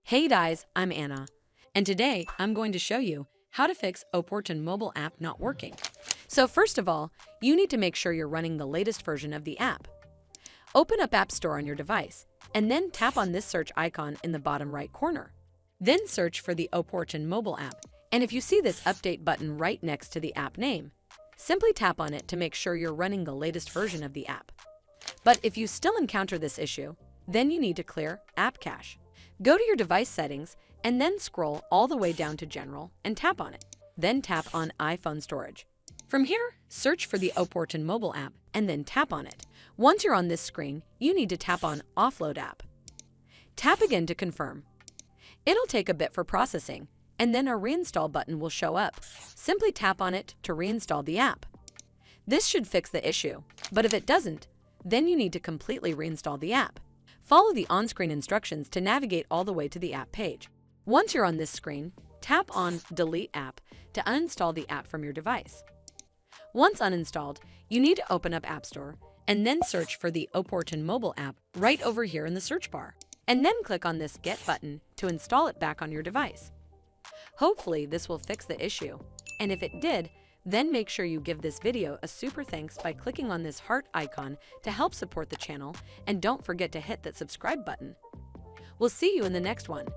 Hey guys, I'm Anna, and today I'm going to show you how to fix Oportun mobile app not working. So first of all, you need to make sure you're running the latest version of the app. Open up App Store on your device, and then tap on this search icon in the bottom right corner. Then search for the Oportun mobile app, and if you see this update button right next to the app name, simply tap on it to make sure you're running the latest version of the app. But if you still encounter this issue, then you need to clear App Cache. Go to your device settings and then scroll all the way down to General and tap on it. Then tap on iPhone storage. From here, search for the Oportun mobile app and then tap on it. Once you're on this screen, you need to tap on Offload App. Tap again to confirm. It'll take a bit for processing, and then a Reinstall button will show up. Simply tap on it to reinstall the app. This should fix the issue, but if it doesn't, then you need to completely reinstall the app. Follow the on-screen instructions to navigate all the way to the app page. Once you're on this screen, tap on Delete App to uninstall the app from your device. Once uninstalled, you need to open up App Store and then search for the Oportun mobile app right over here in the search bar, and then click on this Get button to install it back on your device. Hopefully this will fix the issue, and if it did, then make sure you give this video a super thanks by clicking on this heart icon to help support the channel, and don't forget to hit that subscribe button. We'll see you in the next one.